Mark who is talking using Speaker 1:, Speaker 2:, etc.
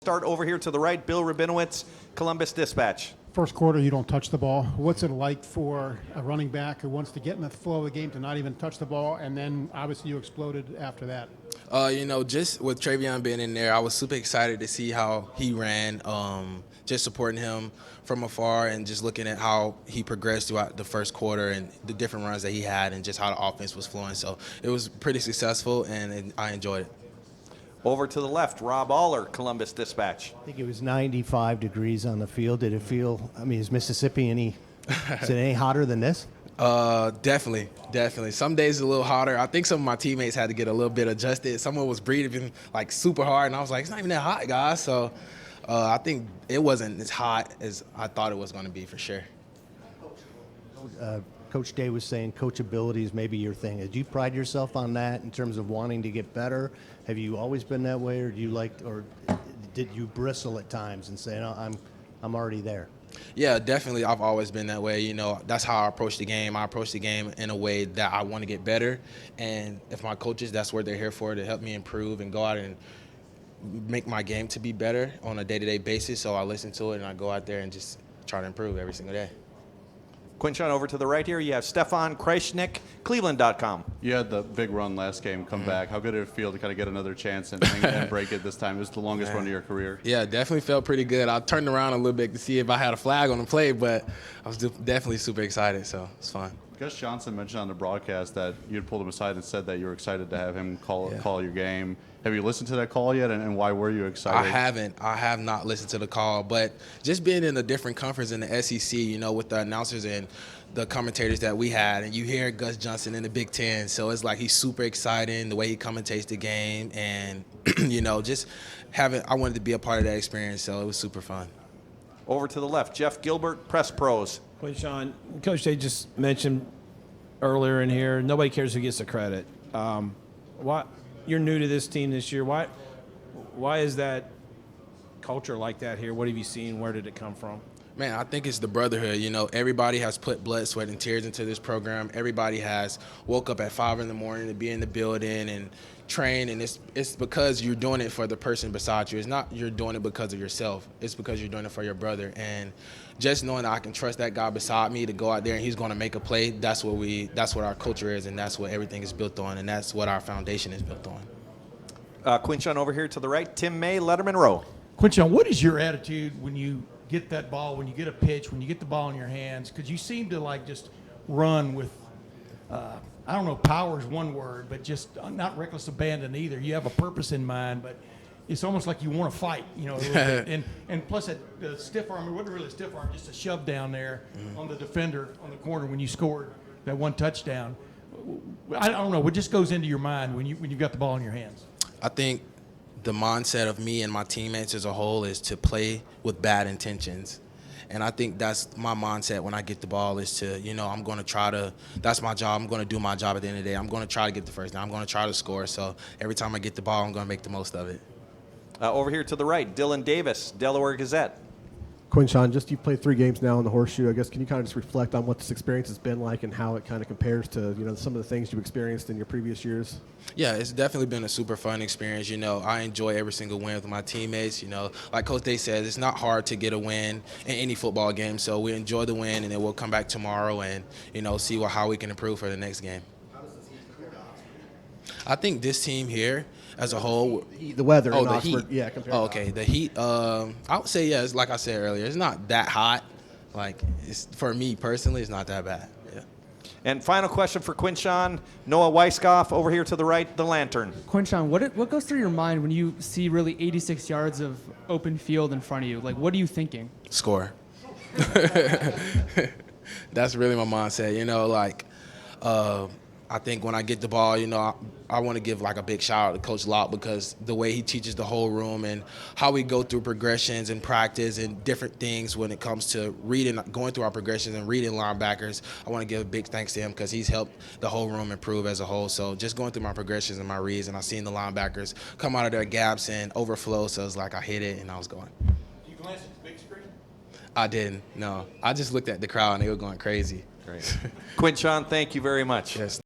Speaker 1: Start over here to the right, Bill Rabinowitz, Columbus Dispatch.
Speaker 2: First quarter, you don't touch the ball. What's it like for a running back who wants to get in the flow of the game to not even touch the ball, and then obviously you exploded after that?
Speaker 3: Just with Travion being in there, I was super excited to see how he ran, just supporting him from afar and just looking at how he progressed throughout the first quarter and the different runs that he had and just how the offense was flowing. So it was pretty successful, and I enjoyed it.
Speaker 1: Over to the left, Rob Aller, Columbus Dispatch.
Speaker 4: I think it was 95 degrees on the field. Did it feel, is Mississippi is it any hotter than this?
Speaker 3: Definitely. Some days a little hotter. I think some of my teammates had to get a little bit adjusted. Someone was breathing like super hard, and I was like, it's not even that hot, guys. So I think it wasn't as hot as I thought it was going to be for sure.
Speaker 4: Coach Day was saying coachability is maybe your thing. Do you pride yourself on that in terms of wanting to get better? Have you always been that way, or did you bristle at times and say, no, I'm already there?
Speaker 3: Yeah, definitely. I've always been that way. You know, that's how I approach the game. I approach the game in a way that I want to get better. And if my coaches, that's what they're here for, to help me improve and go out and make my game to be better on a day-to-day basis. So I listen to it and I go out there and just try to improve every single day.
Speaker 1: Quinshon, over to the right here, you have Stefan Kreishnik, Cleveland.com.
Speaker 5: You had the big run last game, come back. How good did it feel to kind of get another chance and break it this time? It was the longest run of your career.
Speaker 3: Yeah, definitely felt pretty good. I turned around a little bit to see if I had a flag on the play, but I was definitely super excited, so it's fun.
Speaker 5: Gus Johnson mentioned on the broadcast that you had pulled him aside and said that you were excited to have him call your game. Have you listened to that call yet, and why were you excited?
Speaker 3: I haven't. I have not listened to the call, but just being in a different conference in the SEC, you know, with the announcers and the commentators that we had, and you hear Gus Johnson in the Big Ten, so it's like he's super exciting, the way he commentates the game, and, you know, I wanted to be a part of that experience, so it was super fun.
Speaker 1: Over to the left, Jeff Gilbert, Press Pros.
Speaker 6: Quinshon, Coach Day just mentioned earlier in here, nobody cares who gets the credit. Why you're new to this team this year? Why is that culture like that here? What have you seen? Where did it come from?
Speaker 3: Man, I think it's the brotherhood. You know, everybody has put blood, sweat, and tears into this program. Everybody has woke up at 5 in the morning to be in the building and train, and it's because you're doing it for the person beside you. It's not you're doing it because of yourself. It's because you're doing it for your brother. And just knowing that I can trust that guy beside me to go out there and he's going to make a play, that's what our culture is, and that's what everything is built on, and that's what our foundation is built on.
Speaker 1: Quinshon over here to the right, Tim May, Letterman Row.
Speaker 2: Quinshon, what is your attitude when you get that ball, when you get a pitch, when you get the ball in your hands? Because you seem to like just run with, I don't know, power is one word, but just not reckless abandon either. You have a purpose in mind, but it's almost like you want to fight, you know, a little bit. And plus the stiff arm, it wasn't really a stiff arm, just a shove down there on the defender on the corner when you scored that one touchdown. I don't know, what just goes into your mind when you've got the ball in your hands?
Speaker 3: I think the mindset of me and my teammates as a whole is to play with bad intentions. And I think that's my mindset when I get the ball is to, you know, I'm going to try to, that's my job. I'm going to do my job at the end of the day. I'm going to try to get the first down. I'm going to try to score. So every time I get the ball, I'm going to make the most of it.
Speaker 1: Over here to the right, Dylan Davis, Delaware Gazette.
Speaker 7: Quinshon, just you've played 3 games now in the Horseshoe. I guess can you kind of just reflect on what this experience has been like and how it kind of compares to, you know, some of the things you've experienced in your previous years?
Speaker 3: Yeah, it's definitely been a super fun experience. You know, I enjoy every single win with my teammates. You know, like Coach Day says, it's not hard to get a win in any football game. So we enjoy the win, and then we'll come back tomorrow and, you know, see how we can improve for the next game. I think this team here as a whole.
Speaker 7: The weather in
Speaker 3: the
Speaker 7: Oxford.
Speaker 3: heat.
Speaker 7: Yeah, compared to
Speaker 3: okay. The heat, I would say, yeah, it's like I said earlier, it's not that hot. Like, for me personally, it's not that bad. Yeah.
Speaker 1: And final question for Quinshon, Noah Weiskopf, over here to the right, the Lantern.
Speaker 8: Quinshon, what goes through your mind when you see really 86 yards of open field in front of you? Like, what are you thinking?
Speaker 3: Score. That's really my mindset. You know, like, I think when I get the ball, you know, I want to give like a big shout out to Coach Locke because the way he teaches the whole room and how we go through progressions and practice and different things when it comes to going through our progressions and reading linebackers. I want to give a big thanks to him because he's helped the whole room improve as a whole. So just going through my progressions and my reads, and I seen the linebackers come out of their gaps and overflow. So it's like I hit it and I was going.
Speaker 2: Did you glance at the big screen?
Speaker 3: I didn't, no. I just looked at the crowd and they were going crazy.
Speaker 1: Great. Quinshon, thank you very much.
Speaker 3: Yes.